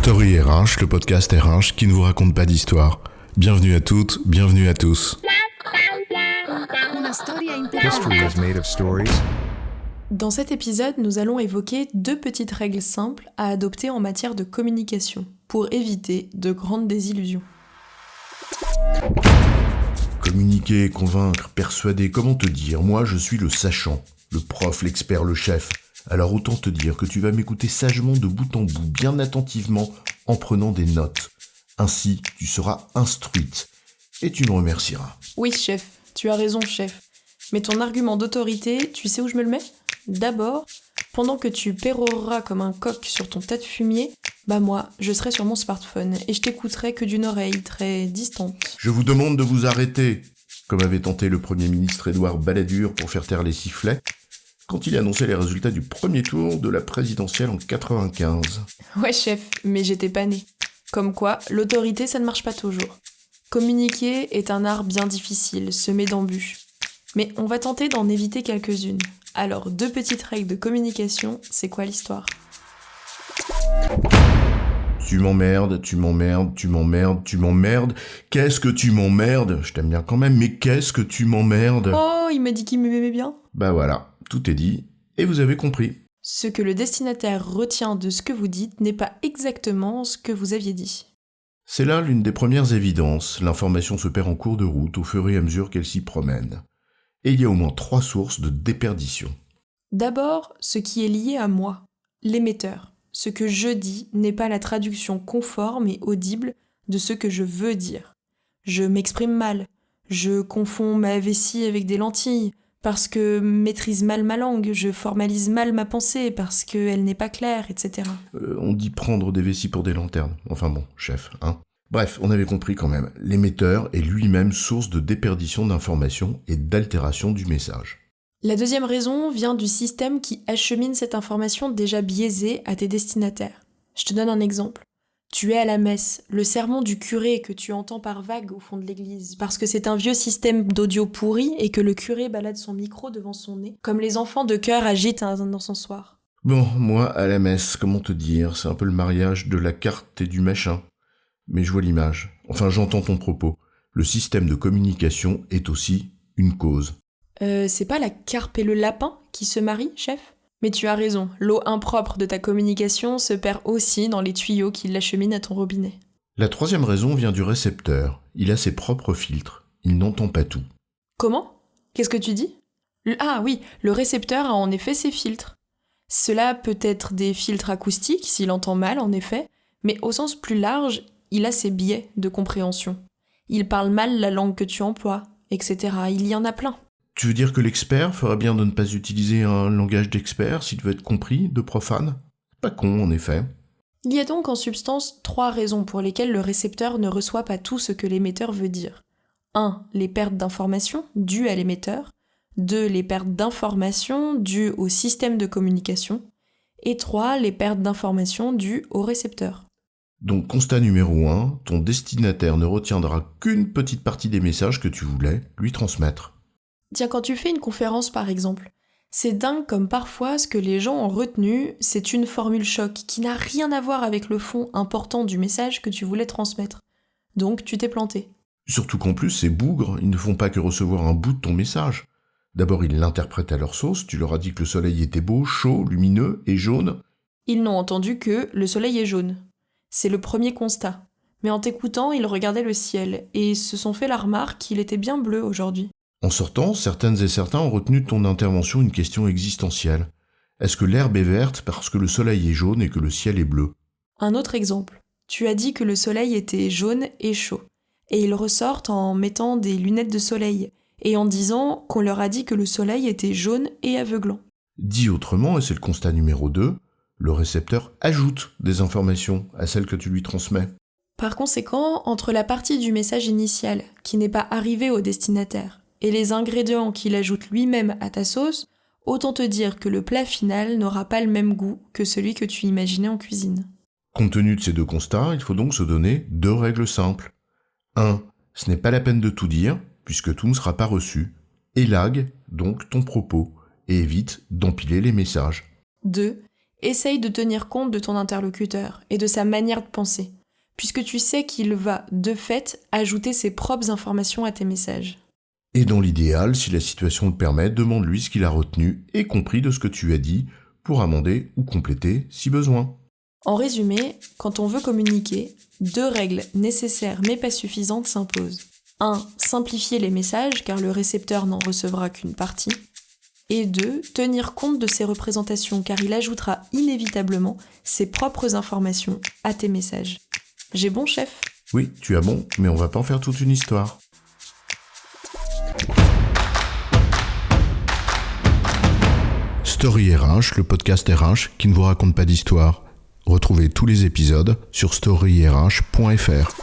Story RH, le podcast RH qui ne vous raconte pas d'histoire. Bienvenue à toutes, bienvenue à tous. History is made of stories. Dans cet épisode, nous allons évoquer 2 petites règles simples à adopter en matière de communication pour éviter de grandes désillusions. Communiquer, convaincre, persuader, comment te dire ? Moi, je suis le sachant, le prof, l'expert, le chef. Alors autant te dire que tu vas m'écouter sagement de bout en bout, bien attentivement, en prenant des notes. Ainsi, tu seras instruite et tu me remercieras. Oui, chef, tu as raison, chef. Mais ton argument d'autorité, tu sais où je me le mets ? D'abord, pendant que tu péroreras comme un coq sur ton tas de fumier, moi, je serai sur mon smartphone et je t'écouterai que d'une oreille très distante. Je vous demande de vous arrêter, comme avait tenté le Premier ministre Édouard Balladur pour faire taire les sifflets, quand il annonçait les résultats du premier tour de la présidentielle en 95. Ouais, chef, mais j'étais pas née. Comme quoi, l'autorité, ça ne marche pas toujours. Communiquer est un art bien difficile, semé d'embûches. Mais on va tenter d'en éviter quelques-unes. Alors, 2 petites règles de communication, c'est quoi l'histoire ? Tu m'emmerdes, tu m'emmerdes, tu m'emmerdes, tu m'emmerdes. Qu'est-ce que tu m'emmerdes ? Je t'aime bien quand même, mais qu'est-ce que tu m'emmerdes ? Oh, il m'a dit qu'il m'aimait bien. Voilà, tout est dit, et vous avez compris. Ce que le destinataire retient de ce que vous dites n'est pas exactement ce que vous aviez dit. C'est là l'une des premières évidences. L'information se perd en cours de route au fur et à mesure qu'elle s'y promène. Et il y a au moins 3 sources de déperdition. D'abord, ce qui est lié à moi, l'émetteur. Ce que je dis n'est pas la traduction conforme et audible de ce que je veux dire. Je m'exprime mal, je confonds ma vessie avec des lentilles, parce que maîtrise mal ma langue, je formalise mal ma pensée parce qu'elle n'est pas claire, etc. On dit prendre des vessies pour des lanternes. Enfin bon, chef, hein. Bref, on avait compris quand même. L'émetteur est lui-même source de déperdition d'informations et d'altération du message. La deuxième raison vient du système qui achemine cette information déjà biaisée à tes destinataires. Je te donne un exemple. Tu es à la messe, le sermon du curé que tu entends par vagues au fond de l'église, parce que c'est un vieux système d'audio pourri et que le curé balade son micro devant son nez, comme les enfants de chœur agitent un encensoir. Bon, moi, à la messe, comment te dire, c'est un peu le mariage de la carte et du machin. Mais je vois l'image. Enfin, j'entends ton propos. Le système de communication est aussi une cause. C'est pas la carpe et le lapin qui se marient, chef ? Mais tu as raison, l'eau impropre de ta communication se perd aussi dans les tuyaux qui l'acheminent à ton robinet. La troisième raison vient du récepteur. Il a ses propres filtres. Il n'entend pas tout. Comment ? Qu'est-ce que tu dis ? Ah oui, le récepteur a en effet ses filtres. Cela peut être des filtres acoustiques, s'il entend mal en effet, mais au sens plus large, il a ses biais de compréhension. Il parle mal la langue que tu emploies, etc. Il y en a plein. Tu veux dire que l'expert ferait bien de ne pas utiliser un langage d'expert s'il veut être compris, de profane ? Pas con, en effet. Il y a donc en substance 3 raisons pour lesquelles le récepteur ne reçoit pas tout ce que l'émetteur veut dire. 1. Les pertes d'informations dues à l'émetteur. 2. Les pertes d'informations dues au système de communication. Et 3. Les pertes d'informations dues au récepteur. Donc, constat numéro 1, ton destinataire ne retiendra qu'une petite partie des messages que tu voulais lui transmettre. Tiens, quand tu fais une conférence par exemple, c'est dingue comme parfois ce que les gens ont retenu, c'est une formule choc qui n'a rien à voir avec le fond important du message que tu voulais transmettre. Donc tu t'es planté. Surtout qu'en plus, ces bougres, ils ne font pas que recevoir un bout de ton message. D'abord, ils l'interprètent à leur sauce, tu leur as dit que le soleil était beau, chaud, lumineux et jaune. Ils n'ont entendu que le soleil est jaune. C'est le premier constat. Mais en t'écoutant, ils regardaient le ciel et se sont fait la remarque qu'il était bien bleu aujourd'hui. En sortant, certaines et certains ont retenu de ton intervention une question existentielle. Est-ce que l'herbe est verte parce que le soleil est jaune et que le ciel est bleu ? Un autre exemple. Tu as dit que le soleil était jaune et chaud. Et ils ressortent en mettant des lunettes de soleil et en disant qu'on leur a dit que le soleil était jaune et aveuglant. Dit autrement, et c'est le constat numéro 2, le récepteur ajoute des informations à celles que tu lui transmets. Par conséquent, entre la partie du message initial, qui n'est pas arrivé au destinataire, et les ingrédients qu'il ajoute lui-même à ta sauce, autant te dire que le plat final n'aura pas le même goût que celui que tu imaginais en cuisine. Compte tenu de ces 2 constats, il faut donc se donner 2 règles simples. 1. Ce n'est pas la peine de tout dire, puisque tout ne sera pas reçu. Élague donc ton propos, et évite d'empiler les messages. 2. Essaye de tenir compte de ton interlocuteur et de sa manière de penser, puisque tu sais qu'il va, de fait, ajouter ses propres informations à tes messages. Et dans l'idéal, si la situation le permet, demande-lui ce qu'il a retenu et compris de ce que tu as dit pour amender ou compléter si besoin. En résumé, quand on veut communiquer, 2 règles nécessaires mais pas suffisantes s'imposent. 1. Simplifier les messages car le récepteur n'en recevra qu'une partie. Et 2. Tenir compte de ses représentations car il ajoutera inévitablement ses propres informations à tes messages. J'ai bon, chef ? Oui, tu as bon, mais on va pas en faire toute une histoire. Story RH, le podcast RH qui ne vous raconte pas d'histoire. Retrouvez tous les épisodes sur storyrh.fr.